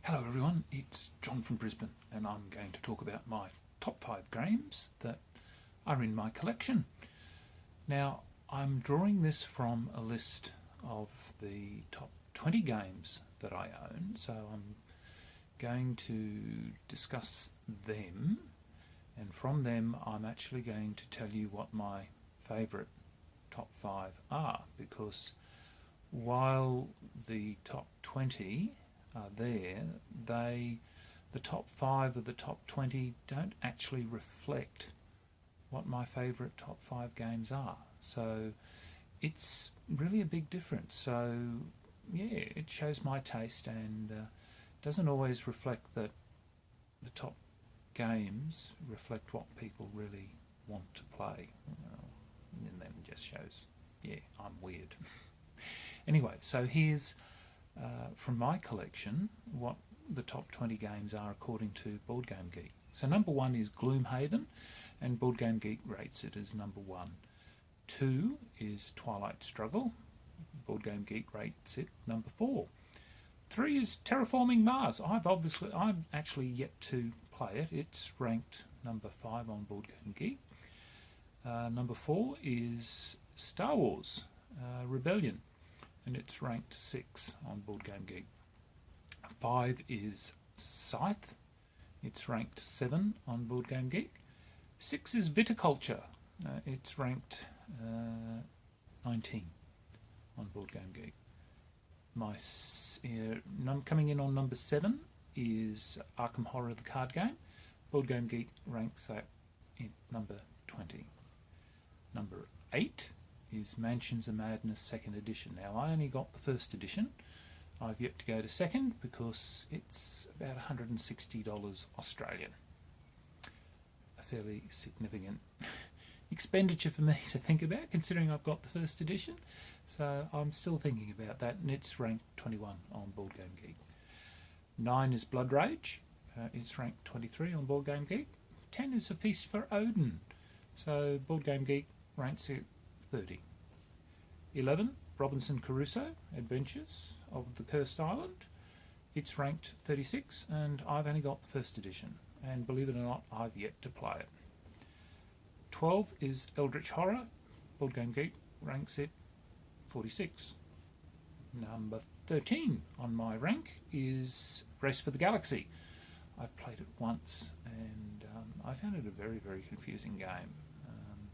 Hello everyone, it's John from Brisbane and I'm going to talk about my top 5 games that are in my collection. Now I'm drawing this from a list of the top 20 games that I own, so I'm going to discuss them, and from them I'm actually going to tell you what my favourite top 5 are, because while the top 20 are there, the top 5 of the top 20 don't actually reflect what my favourite top 5 games are. So it's really a big difference. So yeah, it shows my taste and doesn't always reflect that the top games reflect what people really want to play. And then just shows, yeah, I'm weird. Anyway, so here's from my collection what the top 20 games are according to Board Game Geek. So number 1 is Gloomhaven, and Board Game Geek rates it as number 1. 2 is Twilight Struggle. Board Game Geek rates it number 4. 3 is Terraforming Mars. I'm actually yet to play it. It's ranked number 5 on Board Game Geek. Number 4 is Star Wars Rebellion, and it's ranked 6 on Board Game Geek. 5 is Scythe. It's ranked 7 on Board Game Geek. 6 is Viticulture. It's ranked 19 on Board Game Geek. Coming in on number 7 is Arkham Horror the card game. Board Game Geek ranks that in number 20. Number 8 is Mansions of Madness 2nd edition. Now I only got the 1st edition. I've yet to go to 2nd because it's about $160 Australian. A fairly significant expenditure for me to think about, considering I've got the 1st edition. So I'm still thinking about that, and it's ranked 21 on Board Game Geek. 9 is Blood Rage. It's ranked 23 on Board Game Geek. 10 is A Feast for Odin. So Board Game Geek ranks it 30. 11, Robinson Crusoe Adventures of the Cursed Island. It's ranked 36, and I've only got the 1st edition, and believe it or not, I've yet to play it. 12 is Eldritch Horror. Board Game Geek ranks it 46. Number 13 on my rank is Race for the Galaxy. I've played it once and I found it a very, very confusing game.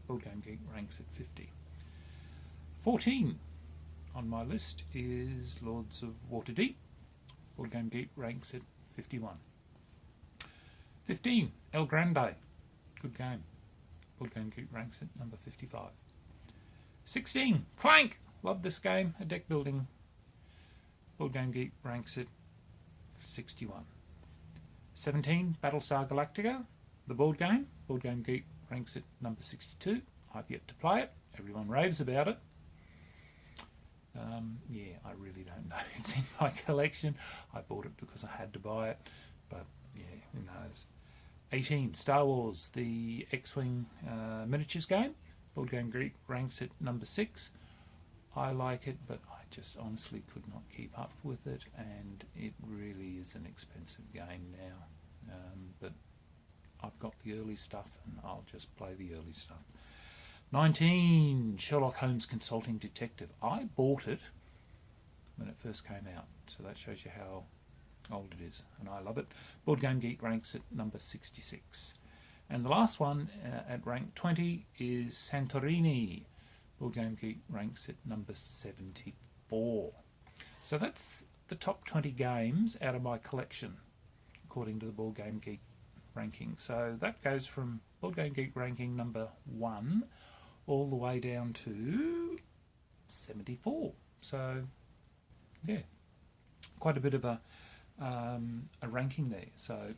Board Game Geek ranks it 50. 14 on my list is Lords of Waterdeep. Board Game Geek ranks it 51. 15, El Grande. Good game. Board Game Geek ranks it number 55. 16, Clank. Love this game, a deck building. Board Game Geek ranks it 61. 17, Battlestar Galactica, the board game. Board Game Geek ranks it number 62. I've yet to play it. Everyone raves about it. Yeah, I really don't know. It's in my collection. I bought it because I had to buy it, but yeah, who knows. 18, Star Wars, the X-Wing miniatures game. Board Game Geek ranks it number 6. I like it, but I just honestly could not keep up with it, and it really is an expensive game now. But I've got the early stuff, and I'll just play the early stuff. 19, Sherlock Holmes Consulting Detective. I bought it when it first came out, so that shows you how old it is, and I love it. Board Game Geek ranks it number 66. And the last one at rank 20 is Santorini. Board Game Geek ranks it number 74. So that's the top 20 games out of my collection, according to the Board Game Geek ranking. So that goes from Board Game Geek ranking number 1 all the way down to 74. So yeah, quite a bit of a ranking there. So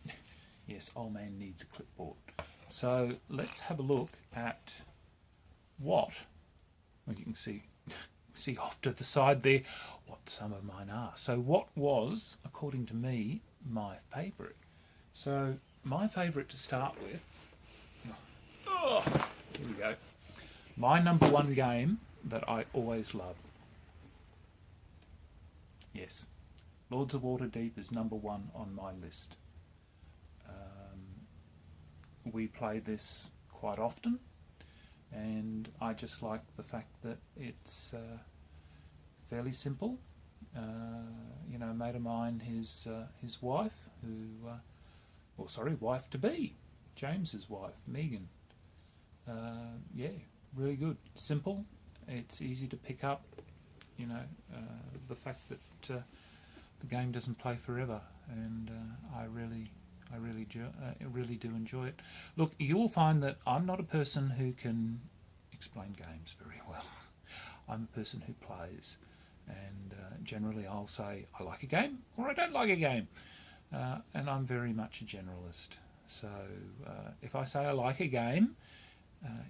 yes, old man needs a clipboard. So let's have a look at what, well, you can see off to the side there what some of mine are. So what was, according to me, my favourite? So my favourite to start with, here we go. My number 1 game that I always love. Yes, Lords of Waterdeep is number one on my list. We play this quite often, and I just like the fact that it's fairly simple. A mate of mine, his wife, wife to be, James's wife, Megan. Really good. Simple. It's easy to pick up. The fact that the game doesn't play forever, and I really do enjoy it. Look, you will find that I'm not a person who can explain games very well. I'm a person who plays, and generally I'll say I like a game or I don't like a game, and I'm very much a generalist. So if I say I like a game,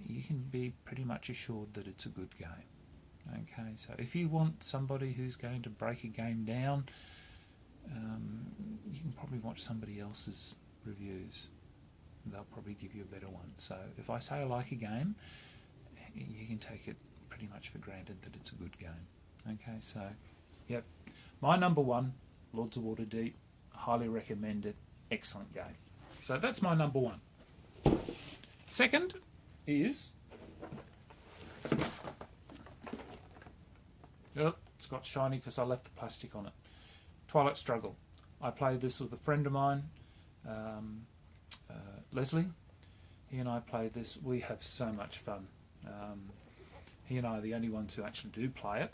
you can be pretty much assured that it's a good game. Okay, so if you want somebody who's going to break a game down, you can probably watch somebody else's reviews. They'll probably give you a better one. So if I say I like a game, you can take it pretty much for granted that it's a good game. Okay, so yep, my number one, Lords of Waterdeep, highly recommend it, excellent game. So that's my number one. Second is, it's got shiny because I left the plastic on it, Twilight Struggle. I played this with a friend of mine, Leslie. He and I played this. We have so much fun. He and I are the only ones who actually do play it,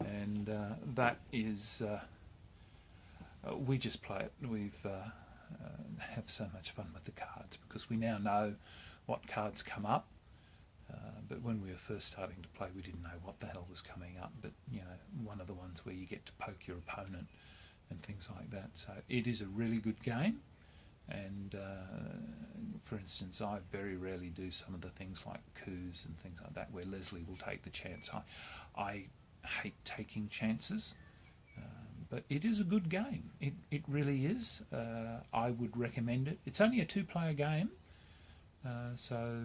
and that is, we just play it. We've have so much fun with the cards because we now know what cards come up. But when we were first starting to play, we didn't know what the hell was coming up. But one of the ones where you get to poke your opponent and things like that. So it is a really good game. And for instance, I very rarely do some of the things like coups and things like that where Leslie will take the chance. I hate taking chances, but it is a good game. It really is. I would recommend it. It's only a 2-player game, so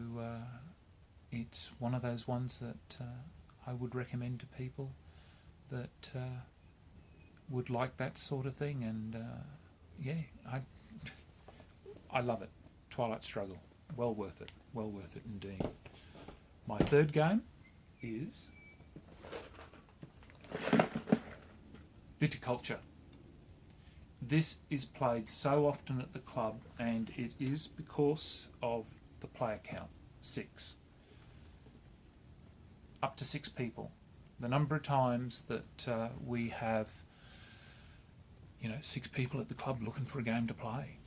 it's one of those ones that I would recommend to people that would like that sort of thing. And I love it. Twilight Struggle. Well worth it. Well worth it indeed. My third game is Viticulture. This is played so often at the club, and it is because of the player count, 6. Up to 6 people. The number of times that we have 6 people at the club looking for a game to play.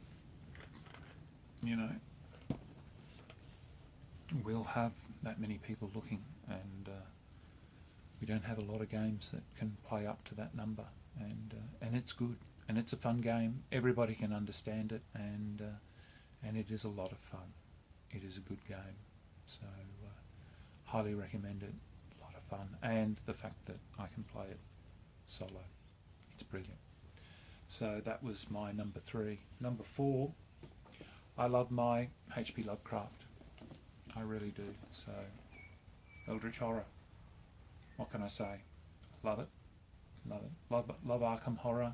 We'll have that many people looking, and we don't have a lot of games that can play up to that number, and it's good, and it's a fun game. Everybody can understand it, and it is a lot of fun. It is a good game, so highly recommend it. A lot of fun, and the fact that I can play it solo, it's brilliant. So that was my number 3. Number 4, I love my H.P. Lovecraft. I really do. So, Eldritch Horror. What can I say? Love it. Love it. Love Arkham Horror.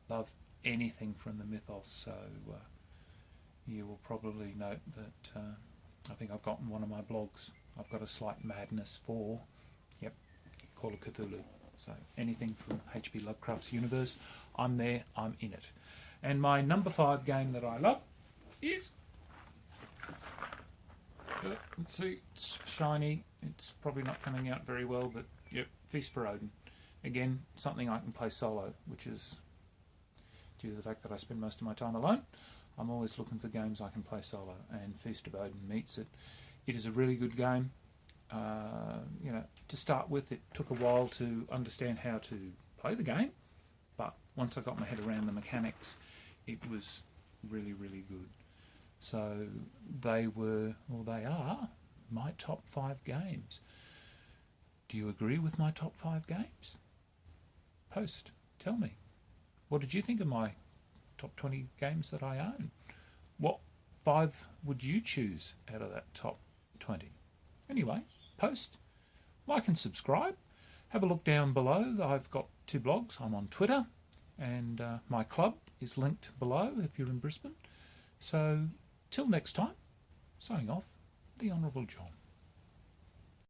Love anything from the mythos. So, you will probably note that I think I've got in one of my blogs, I've got a slight madness for, Call of Cthulhu. So, anything from H.P. Lovecraft's universe, I'm there, I'm in it. And my number 5 game that I love is, let's see, it's shiny, it's probably not coming out very well, but Feast for Odin. Again, something I can play solo, which is due to the fact that I spend most of my time alone. I'm always looking for games I can play solo, and Feast of Odin meets it. It is a really good game. To start with, it took a while to understand how to play the game, but once I got my head around the mechanics, it was really, really good. So they are my top 5 games. Do you agree with my top 5 games? Post, tell me. What did you think of my top 20 games that I own? What 5 would you choose out of that top 20? Anyway, post, like and subscribe. Have a look down below. I've got 2 blogs. I'm on Twitter, and my club is linked below if you're in Brisbane. So till next time, signing off, the Honourable John.